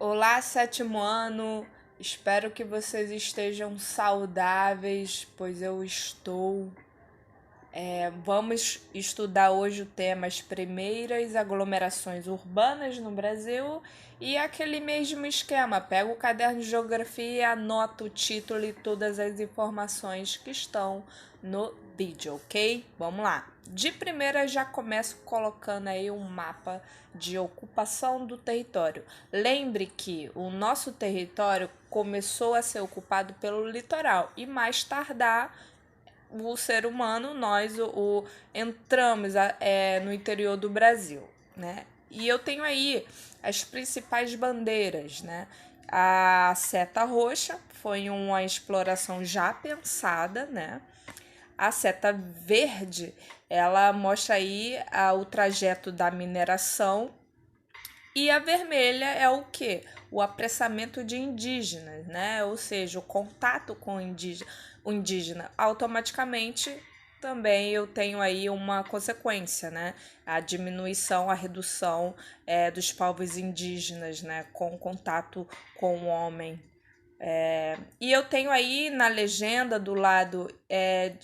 Olá, sétimo ano. Espero que vocês estejam saudáveis, pois eu estou. Vamos estudar hoje o tema as primeiras aglomerações urbanas no Brasil e aquele mesmo esquema. Pega o caderno de geografia e anota o título e todas as informações que estão no vídeo, ok? Vamos lá. De primeira já começo colocando aí um mapa de ocupação do território. Lembre que o nosso território começou a ser ocupado pelo litoral e mais tardar o ser humano, nós entramos no interior do Brasil, né? E eu tenho aí as principais bandeiras, né? A seta roxa foi uma exploração já pensada, né? A seta verde, ela mostra aí o trajeto da mineração e a vermelha é o quê? O apressamento de indígenas, né? Ou seja, o contato com o indígena. Automaticamente também eu tenho aí uma consequência, né? A diminuição, a redução dos povos indígenas, né? Com contato com o homem. E eu tenho aí na legenda do lado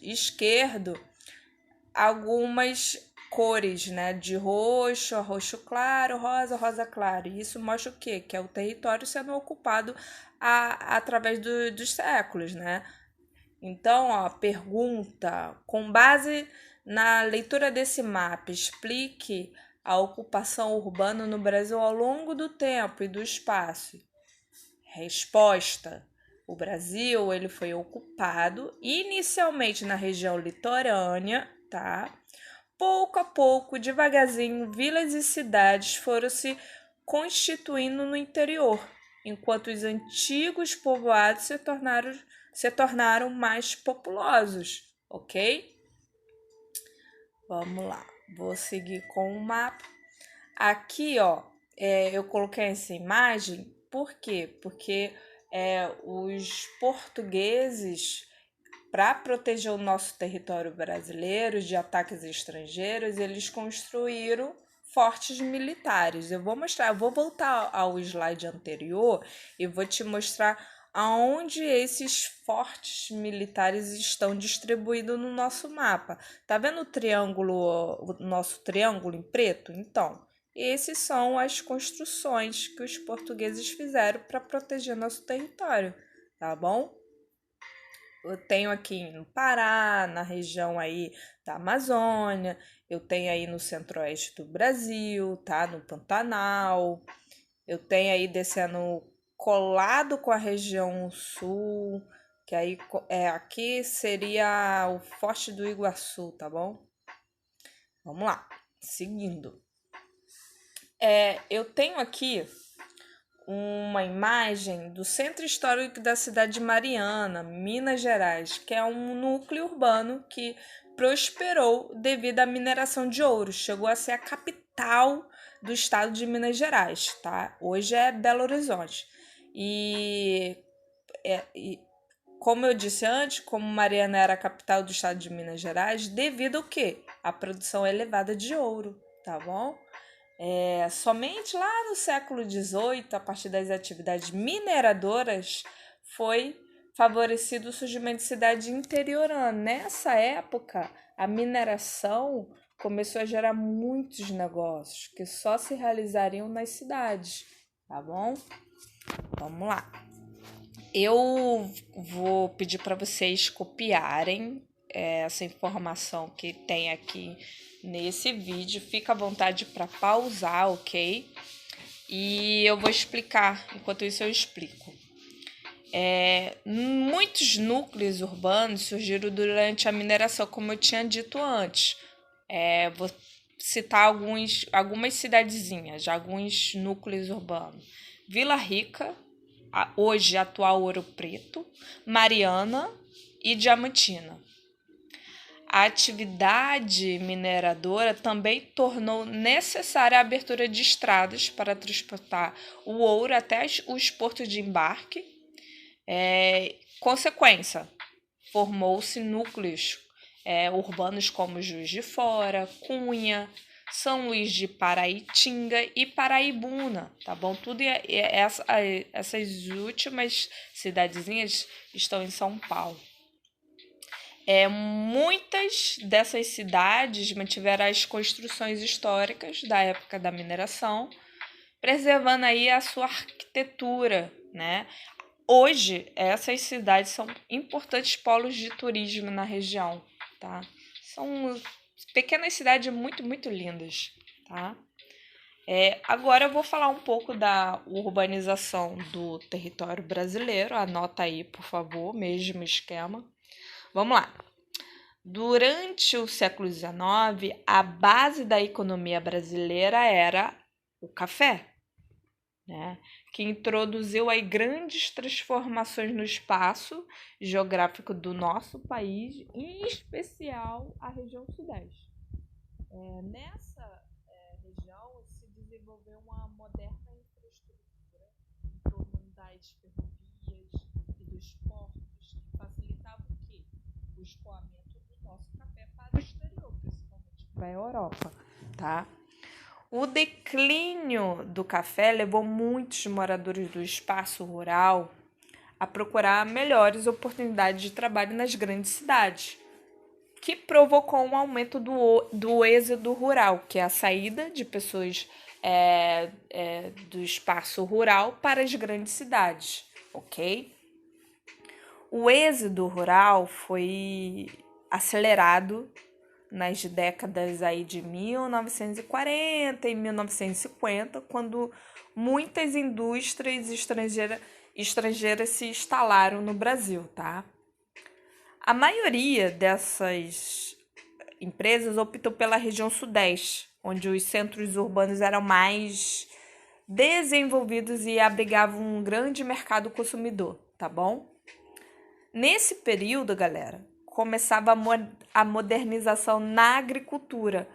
esquerdo algumas cores, né? De roxo, roxo claro, rosa, rosa claro. E isso mostra o quê? Que é o território sendo ocupado através dos séculos, né? Então, ó, pergunta: com base na leitura desse mapa, explique a ocupação urbana no Brasil ao longo do tempo e do espaço. Resposta: o Brasil ele foi ocupado inicialmente na região litorânea, tá? Pouco a pouco, devagarzinho, vilas e cidades foram se constituindo no interior, enquanto os antigos povoados se tornaram mais populosos, ok? Vamos lá, vou seguir com o mapa. Aqui, ó, eu coloquei essa imagem, por quê? Porque os portugueses, para proteger o nosso território brasileiro de ataques estrangeiros, eles construíram fortes militares. Eu vou voltar ao slide anterior e vou te mostrar aonde esses fortes militares estão distribuídos no nosso mapa. Tá vendo o nosso triângulo em preto? Então, esses são as construções que os portugueses fizeram para proteger nosso território, tá bom? Eu tenho aqui no Pará, na região aí da Amazônia, eu tenho aí no centro-oeste do Brasil, tá? No Pantanal, eu tenho aí descendo colado com a região sul, que aí aqui seria o Forte do Iguaçu, tá bom? Vamos lá, seguindo. Eu tenho aqui uma imagem do centro histórico da cidade de Mariana, Minas Gerais, que é um núcleo urbano que prosperou devido à mineração de ouro. Chegou a ser a capital do estado de Minas Gerais, tá? Hoje é Belo Horizonte. E como eu disse antes, como Mariana era a capital do estado de Minas Gerais, devido ao quê? A produção elevada de ouro, tá bom? Somente lá no século XVIII, a partir das atividades mineradoras, foi favorecido o surgimento de cidade interiorana. Nessa época, a mineração começou a gerar muitos negócios que só se realizariam nas cidades, tá bom? Vamos lá. Eu vou pedir para vocês copiarem essa informação que tem aqui nesse vídeo. Fica à vontade para pausar, ok? E eu vou explicar, enquanto isso eu explico. Muitos núcleos urbanos surgiram durante a mineração, como eu tinha dito antes. Vou citar algumas cidadezinhas, alguns núcleos urbanos. Vila Rica, hoje atual Ouro Preto, Mariana e Diamantina. A atividade mineradora também tornou necessária a abertura de estradas para transportar o ouro até os portos de embarque. Consequência, formou-se núcleos urbanos como Juiz de Fora, Cunha, São Luís de Paraitinga e Paraibuna, tá bom? Essas últimas cidadezinhas estão em São Paulo. Muitas dessas cidades mantiveram as construções históricas da época da mineração, preservando aí a sua arquitetura, né? Hoje, essas cidades são importantes polos de turismo na região, tá? São pequenas cidades muito, muito lindas, tá? Agora eu vou falar um pouco da urbanização do território brasileiro. Anota aí, por favor, mesmo esquema. Vamos lá. Durante o século XIX, a base da economia brasileira era o café, né? Que introduziu aí grandes transformações no espaço geográfico do nosso país, em especial a região sudeste. Nessa região se desenvolveu uma moderna infraestrutura em torno das ferrovias e dos portos que facilitava o quê? O escoamento do nosso café para o exterior, principalmente para a Europa, tá? O declínio do café levou muitos moradores do espaço rural a procurar melhores oportunidades de trabalho nas grandes cidades, que provocou um aumento do êxodo rural, que é a saída de pessoas do espaço rural para as grandes cidades, ok? O êxodo rural foi acelerado nas décadas aí de 1940 e 1950, quando muitas indústrias estrangeiras se instalaram no Brasil, tá? A maioria dessas empresas optou pela região sudeste, onde os centros urbanos eram mais desenvolvidos e abrigavam um grande mercado consumidor, tá bom? Nesse período, galera, começava a modernização na agricultura.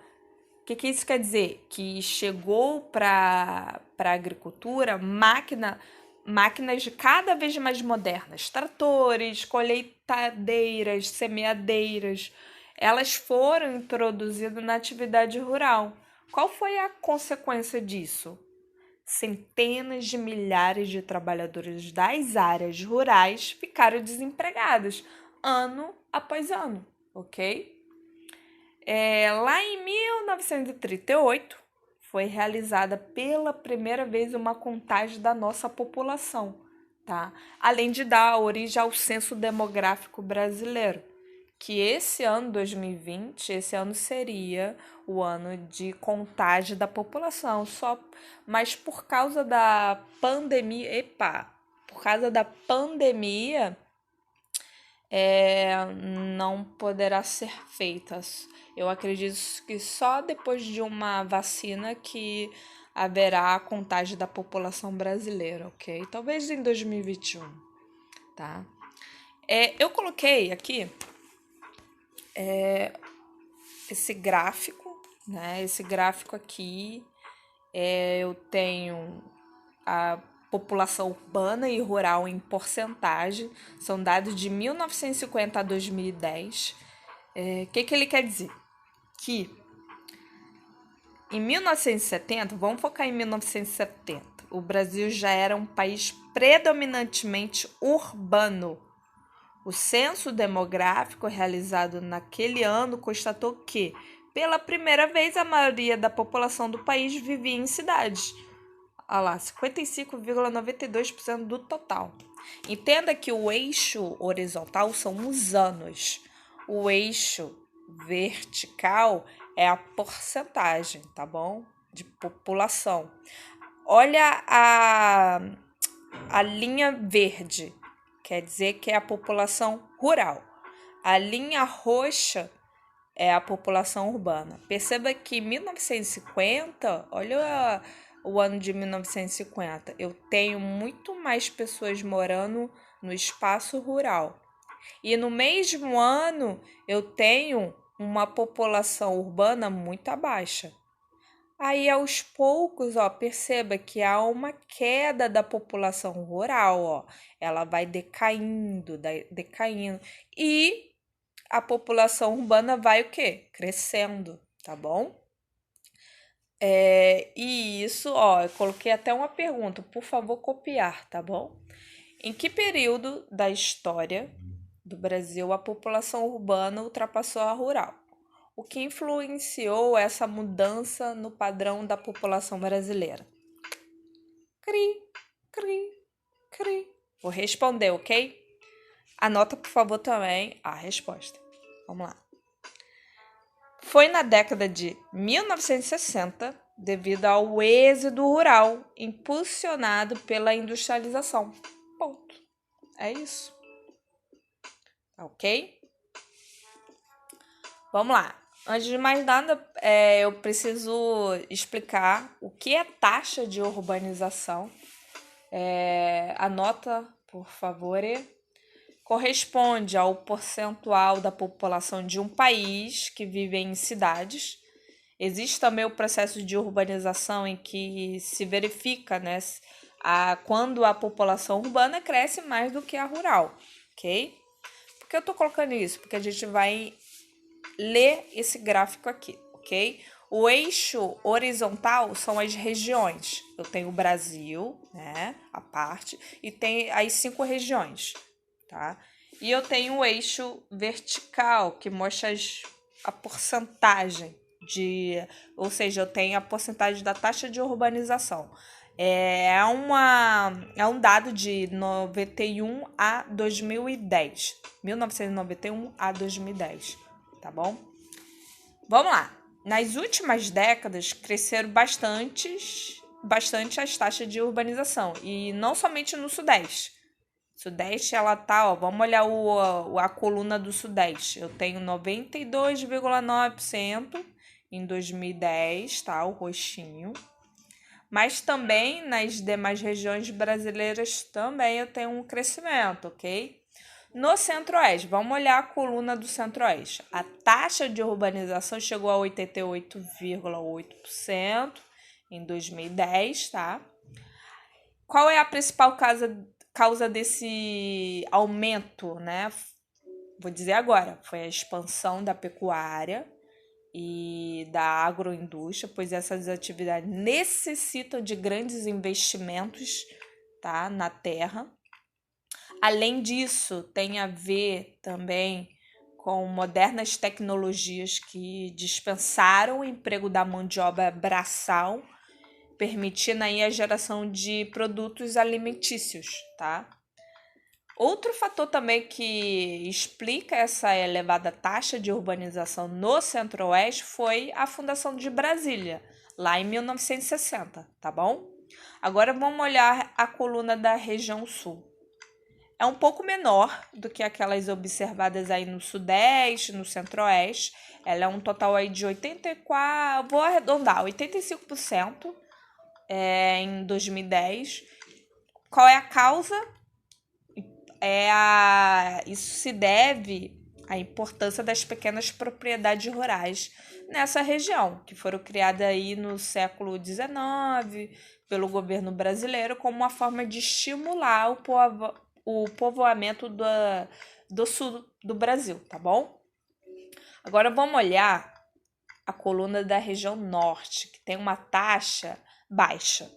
O que isso quer dizer? Que chegou para a agricultura máquinas cada vez mais modernas, tratores, colheitadeiras, semeadeiras. Elas foram introduzidas na atividade rural. Qual foi a consequência disso? Centenas de milhares de trabalhadores das áreas rurais ficaram desempregados ano após ano, ok? Lá em 1938, foi realizada pela primeira vez uma contagem da nossa população, tá? Além de dar origem ao censo demográfico brasileiro, que esse ano, 2020, esse ano seria o ano de contagem da população, mas por causa da pandemia, não poderá ser feita. Eu acredito que só depois de uma vacina que haverá a contagem da população brasileira, ok? Talvez em 2021, tá? Eu coloquei aqui esse gráfico, né? Esse gráfico aqui, eu tenho a população urbana e rural em porcentagem, são dados de 1950 a 2010. Que ele quer dizer? Que em 1970, vamos focar em 1970, o Brasil já era um país predominantemente urbano. O censo demográfico realizado naquele ano constatou que, pela primeira vez, a maioria da população do país vivia em cidades. Olha lá, 55,92% do total. Entenda que o eixo horizontal são os anos. O eixo vertical é a porcentagem, tá bom? De população. Olha a linha verde, quer dizer que é a população rural. A linha roxa é a população urbana. Perceba que em 1950, olha o ano de 1950, eu tenho muito mais pessoas morando no espaço rural. E no mesmo ano, eu tenho uma população urbana muito baixa. Aí, aos poucos, perceba que há uma queda da população rural, ela vai decaindo. E a população urbana vai o quê? Crescendo, tá bom? E isso, ó, eu coloquei até uma pergunta, por favor, copiar, tá bom? Em que período da história do Brasil a população urbana ultrapassou a rural? O que influenciou essa mudança no padrão da população brasileira? Cri, cri, cri. Vou responder, ok? Anota, por favor, também a resposta. Vamos lá. Foi na década de 1960, devido ao êxodo rural impulsionado pela industrialização. Ponto. É isso. Ok? Vamos lá. Antes de mais nada, eu preciso explicar o que é taxa de urbanização. Anota, por favor. Corresponde ao percentual da população de um país que vive em cidades. Existe também o processo de urbanização em que se verifica, né, quando a população urbana cresce mais do que a rural, ok? Por que eu estou colocando isso? Porque a gente vai ler esse gráfico aqui, ok? O eixo horizontal são as regiões. Eu tenho o Brasil, né, a parte, e tem as 5 regiões, tá? E eu tenho o eixo vertical, que mostra a porcentagem ou seja, eu tenho a porcentagem da taxa de urbanização. É um dado de 91 a 2010. 1991 a 2010, tá bom? Vamos lá. Nas últimas décadas, cresceram bastante as taxas de urbanização. E não somente no Sudeste. Sudeste, ela tá, ó, vamos olhar a coluna do Sudeste. Eu tenho 92,9% em 2010, tá? O roxinho. Mas também nas demais regiões brasileiras também eu tenho um crescimento, ok? No Centro-Oeste, vamos olhar a coluna do Centro-Oeste. A taxa de urbanização chegou a 88,8% em 2010, tá? Qual é a principal causa desse aumento, né? Vou dizer agora, foi a expansão da pecuária e da agroindústria, pois essas atividades necessitam de grandes investimentos, tá, na terra. Além disso, tem a ver também com modernas tecnologias que dispensaram o emprego da mão de obra braçal, permitindo aí a geração de produtos alimentícios, tá? Outro fator também que explica essa elevada taxa de urbanização no Centro-Oeste foi a fundação de Brasília, lá em 1960, tá bom? Agora vamos olhar a coluna da região Sul. É um pouco menor do que aquelas observadas aí no Sudeste, no Centro-Oeste. Ela é um total aí de 84, vou arredondar, 85% em 2010. Qual é a causa? Isso se deve à importância das pequenas propriedades rurais nessa região, que foram criadas aí no século XIX pelo governo brasileiro como uma forma de estimular o povoamento do sul do Brasil, tá bom? Agora vamos olhar a coluna da região norte, que tem uma taxa baixa.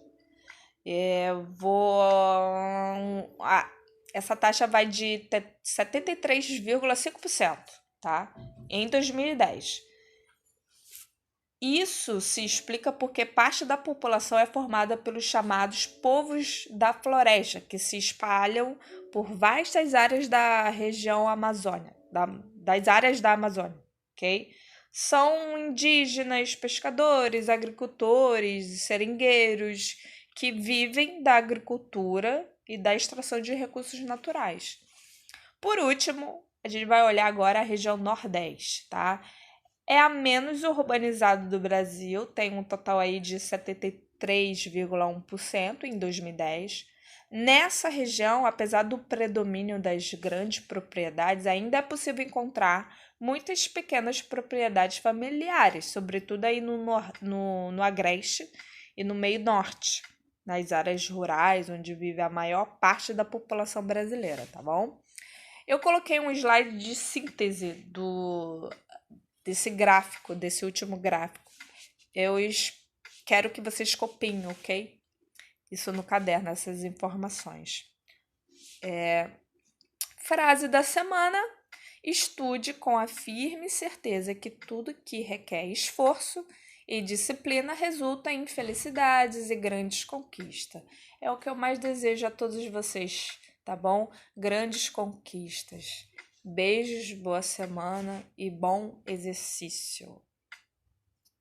Essa taxa vai de 73,5%, tá? Em 2010. Isso se explica porque parte da população é formada pelos chamados povos da floresta, que se espalham por vastas áreas da região Amazônia, das áreas da Amazônia, ok? São indígenas, pescadores, agricultores, seringueiros, que vivem da agricultura e da extração de recursos naturais. Por último, a gente vai olhar agora a região Nordeste, tá? É a menos urbanizada do Brasil, tem um total aí de 73,1% em 2010. Nessa região, apesar do predomínio das grandes propriedades, ainda é possível encontrar muitas pequenas propriedades familiares, sobretudo aí no Agreste e no meio norte, nas áreas rurais, onde vive a maior parte da população brasileira, tá bom? Eu coloquei um slide de síntese desse gráfico, desse último gráfico. Eu Quero que vocês copiem, ok? Isso no caderno, essas informações. Frase da semana: estude com a firme certeza que tudo que requer esforço e disciplina resulta em felicidades e grandes conquistas. É o que eu mais desejo a todos vocês, tá bom? Grandes conquistas. Beijos, boa semana e bom exercício.